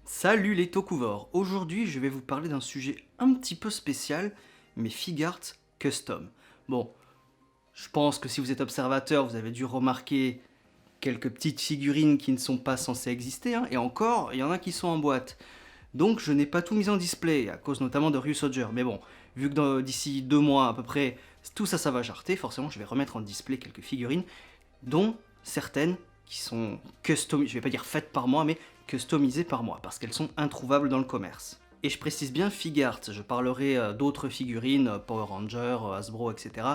Salut les Tokuvors, aujourd'hui je vais vous parler d'un sujet un petit peu spécial, mes figart custom. Bon, je pense que si vous êtes observateur, vous avez dû remarquer quelques petites figurines qui ne sont pas censées exister, hein, et encore, il y en a qui sont en boîte. Donc je n'ai pas tout mis en display, à cause notamment de Ryu Soldier, mais bon, vu que d'ici 2 mois à peu près, tout ça, ça va jarter, forcément je vais remettre en display quelques figurines, dont certaines qui sont customisées, je vais pas dire faites par moi, mais customisées par moi, parce qu'elles sont introuvables dans le commerce. Et je précise bien figart, je parlerai d'autres figurines, Power Rangers, Hasbro, etc.,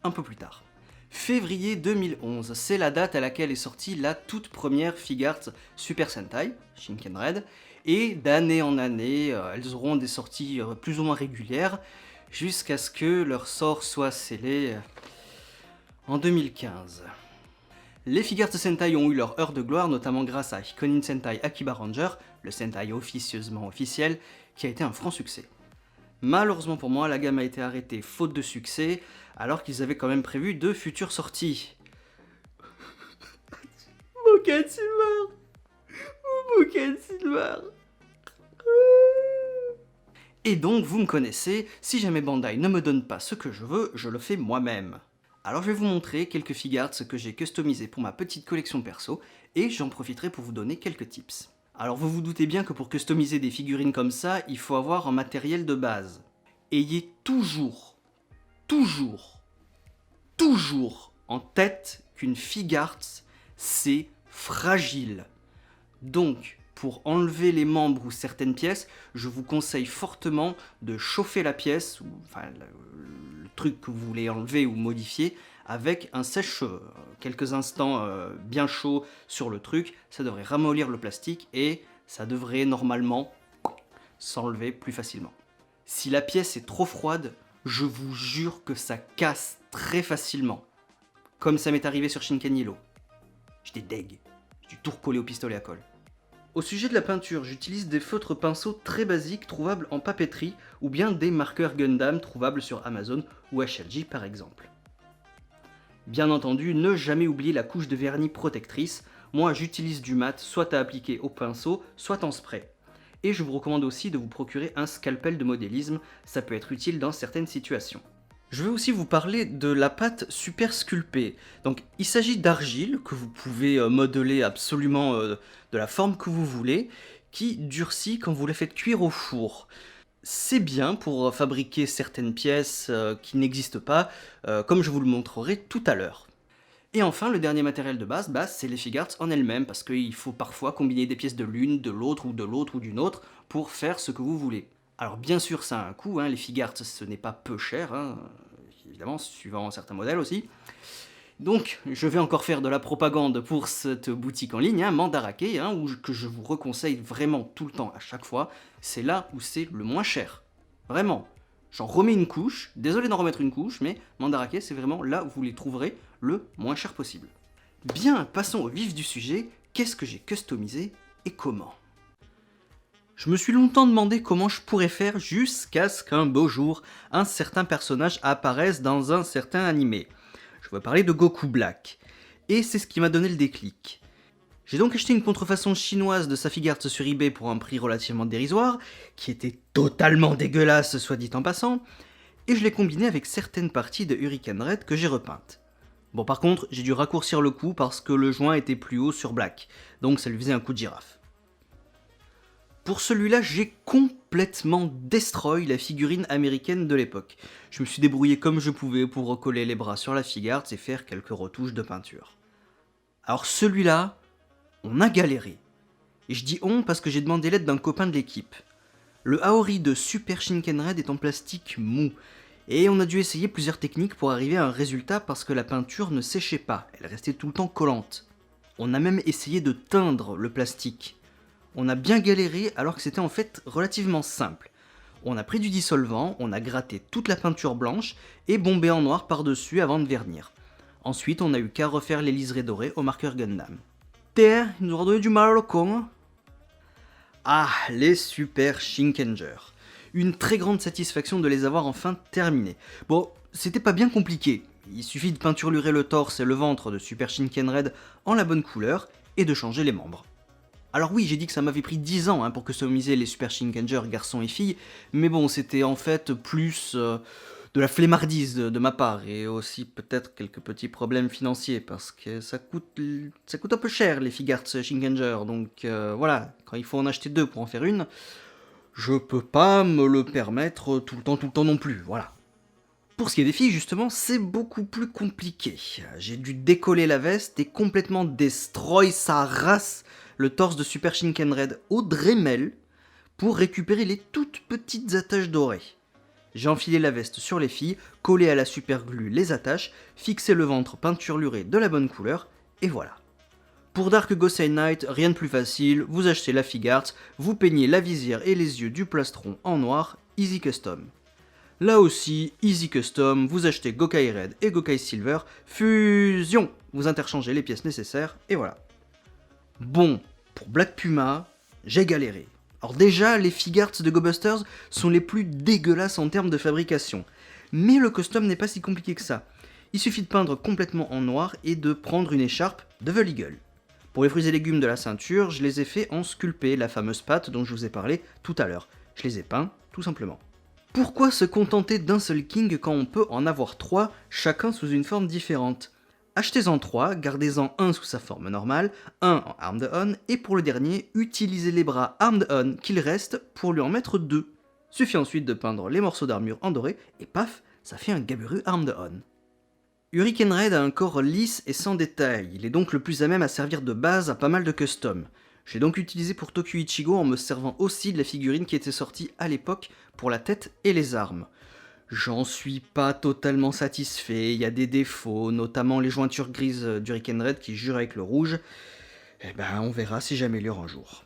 un peu plus tard. Février 2011, c'est la date à laquelle est sortie la toute première figart Super Sentai, Shinken Red, et d'année en année, elles auront des sorties plus ou moins régulières, jusqu'à ce que leur sort soit scellé en 2015. Les figart Sentai ont eu leur heure de gloire, notamment grâce à Hikonin Sentai Akiba Ranger, le Sentai officieusement officiel, qui a été un franc succès. Malheureusement pour moi, la gamme a été arrêtée faute de succès, alors qu'ils avaient quand même prévu de futures sorties. Bouquet Silver, Bouquet Silver. Et donc, vous me connaissez, si jamais Bandai ne me donne pas ce que je veux, je le fais moi-même. Alors je vais vous montrer quelques figart que j'ai customisés pour ma petite collection perso, et j'en profiterai pour vous donner quelques tips. Alors vous vous doutez bien que pour customiser des figurines comme ça, il faut avoir un matériel de base. Ayez toujours en tête qu'une figart, c'est fragile. Donc, pour enlever les membres ou certaines pièces, je vous conseille fortement de chauffer la pièce, ou enfin le truc que vous voulez enlever ou modifier, avec un sèche-cheveux. Quelques instants bien chauds sur le truc, ça devrait ramollir le plastique et ça devrait normalement s'enlever plus facilement. Si la pièce est trop froide, je vous jure que ça casse très facilement. Comme ça m'est arrivé sur Shinken Yellow. J'étais deg, j'ai tout recollé au pistolet à colle. Au sujet de la peinture, j'utilise des feutres pinceaux très basiques trouvables en papeterie ou bien des marqueurs Gundam trouvables sur Amazon ou HLG par exemple. Bien entendu, ne jamais oublier la couche de vernis protectrice. Moi j'utilise du mat soit à appliquer au pinceau, soit en spray. Et je vous recommande aussi de vous procurer un scalpel de modélisme, ça peut être utile dans certaines situations. Je vais aussi vous parler de la pâte super sculptée. Donc il s'agit d'argile que vous pouvez modeler absolument de la forme que vous voulez, qui durcit quand vous la faites cuire au four. C'est bien pour fabriquer certaines pièces qui n'existent pas, comme je vous le montrerai tout à l'heure. Et enfin, le dernier matériel de base, c'est les figart en elles-mêmes, parce qu'il faut parfois combiner des pièces de l'une, de l'autre ou d'une autre pour faire ce que vous voulez. Alors bien sûr ça a un coût, hein, les figart ce n'est pas peu cher, hein, évidemment suivant certains modèles aussi. Donc je vais encore faire de la propagande pour cette boutique en ligne, hein, Mandarake, hein, que je vous reconseille vraiment tout le temps à chaque fois, c'est là où c'est le moins cher. Vraiment. J'en remets une couche, désolé d'en remettre une couche, mais Mandarake c'est vraiment là où vous les trouverez le moins cher possible. Bien, passons au vif du sujet, qu'est-ce que j'ai customisé et comment ? Je me suis longtemps demandé comment je pourrais faire jusqu'à ce qu'un beau jour, un certain personnage apparaisse dans un certain animé. Je veux parler de Goku Black. Et c'est ce qui m'a donné le déclic. J'ai donc acheté une contrefaçon chinoise de sa figart sur eBay pour un prix relativement dérisoire, qui était totalement dégueulasse soit dit en passant, et je l'ai combiné avec certaines parties de Hurricane Red que j'ai repeintes. Bon par contre, j'ai dû raccourcir le coup parce que le joint était plus haut sur Black, donc ça lui faisait un coup de girafe. Pour celui-là, j'ai complètement destroy la figurine américaine de l'époque. Je me suis débrouillé comme je pouvais pour recoller les bras sur la figart et faire quelques retouches de peinture. Alors celui-là, on a galéré. Et je dis on parce que j'ai demandé l'aide d'un copain de l'équipe. Le Aori de Super Shinken Red est en plastique mou, et on a dû essayer plusieurs techniques pour arriver à un résultat parce que la peinture ne séchait pas, elle restait tout le temps collante. On a même essayé de teindre le plastique. On a bien galéré alors que c'était en fait relativement simple. On a pris du dissolvant, on a gratté toute la peinture blanche et bombé en noir par-dessus avant de vernir. Ensuite, on n'a eu qu'à refaire les liserés dorés au marqueur Gundam. Terre, ils nous ont donné du mal au con. Ah, les Super Shinkenger. Une très grande satisfaction de les avoir enfin terminés. Bon, c'était pas bien compliqué. Il suffit de peinturlurer le torse et le ventre de Super Shinken Red en la bonne couleur et de changer les membres. Alors oui, j'ai dit que ça m'avait pris 10 ans pour customiser les Super Shinkenger garçons et filles, mais bon, c'était en fait plus de la flemmardise de ma part, et aussi peut-être quelques petits problèmes financiers, parce que ça coûte un peu cher les Figarts Shinkenger, donc voilà, quand il faut en acheter 2 pour en faire une, je peux pas me le permettre tout le temps non plus, voilà. Pour ce qui est des filles, justement, c'est beaucoup plus compliqué. J'ai dû décoller la veste et complètement destroy sa race le torse de Super Shinken au Dremel pour récupérer les toutes petites attaches dorées. J'ai enfilé la veste sur les filles, collé à la super glue les attaches, fixé le ventre peinturluré de la bonne couleur, et voilà. Pour Dark Gosei Knight, rien de plus facile, vous achetez la Figarts, vous peignez la visière et les yeux du plastron en noir, Easy Custom. Là aussi, Easy Custom, vous achetez Gokai Red et Gokai Silver, fusion, vous interchangez les pièces nécessaires, et voilà. Bon, pour Black Puma, j'ai galéré. Alors déjà, les Figarts de GoBusters sont les plus dégueulasses en termes de fabrication. Mais le custom n'est pas si compliqué que ça. Il suffit de peindre complètement en noir et de prendre une écharpe de Devil Eagle. Pour les fruits et légumes de la ceinture, je les ai fait en sculpté, la fameuse pâte dont je vous ai parlé tout à l'heure. Je les ai peints, tout simplement. Pourquoi se contenter d'un seul king quand on peut en avoir 3, chacun sous une forme différente? Achetez-en 3, gardez-en un sous sa forme normale, un en Armed On, et pour le dernier, utilisez les bras Armed On qu'il reste pour lui en mettre 2. Suffit ensuite de peindre les morceaux d'armure en doré, et paf, ça fait un Gaburu Armed On. Hurricane Red a un corps lisse et sans détails, il est donc le plus à même à servir de base à pas mal de customs. Je l'ai donc utilisé pour Tokyo Ichigo en me servant aussi de la figurine qui était sortie à l'époque pour la tête et les armes. J'en suis pas totalement satisfait, il y a des défauts, notamment les jointures grises d'Hurricane Red qui jurent avec le rouge. Eh ben on verra si j'améliore un jour.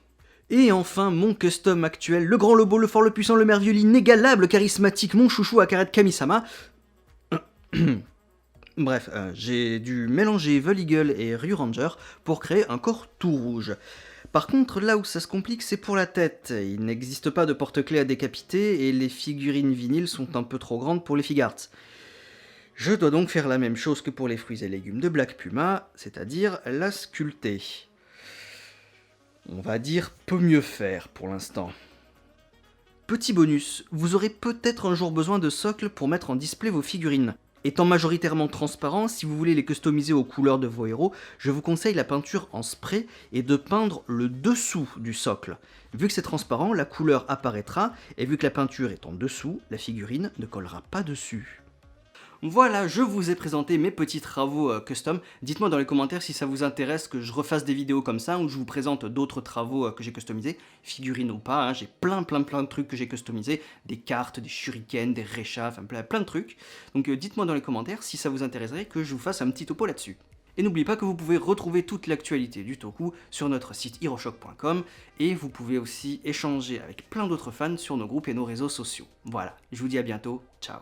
Et enfin, mon custom actuel, le grand, le beau, le fort, le puissant, le merveilleux, l'inégalable, le charismatique, mon chouchou Akaret Kamisama. Bref, j'ai dû mélanger Eagle et Ryu Ranger pour créer un corps tout rouge. Par contre, là où ça se complique, c'est pour la tête. Il n'existe pas de porte-clés à décapiter et les figurines vinyles sont un peu trop grandes pour les Figarts. Je dois donc faire la même chose que pour les fruits et légumes de Black Puma, c'est-à-dire la sculpter. On va dire peut mieux faire pour l'instant. Petit bonus, vous aurez peut-être un jour besoin de socles pour mettre en display vos figurines. Étant majoritairement transparent, si vous voulez les customiser aux couleurs de vos héros, je vous conseille la peinture en spray et de peindre le dessous du socle. Vu que c'est transparent, la couleur apparaîtra, et vu que la peinture est en dessous, la figurine ne collera pas dessus. Voilà, je vous ai présenté mes petits travaux custom. Dites-moi dans les commentaires si ça vous intéresse que je refasse des vidéos comme ça, ou je vous présente d'autres travaux que j'ai customisés, figurines ou pas, j'ai plein de trucs que j'ai customisés, des cartes, des shurikens, des rechas, enfin plein de trucs. Donc dites-moi dans les commentaires si ça vous intéresserait que je vous fasse un petit topo là-dessus. Et n'oubliez pas que vous pouvez retrouver toute l'actualité du Toku sur notre site hiroshock.com, et vous pouvez aussi échanger avec plein d'autres fans sur nos groupes et nos réseaux sociaux. Voilà, je vous dis à bientôt, ciao.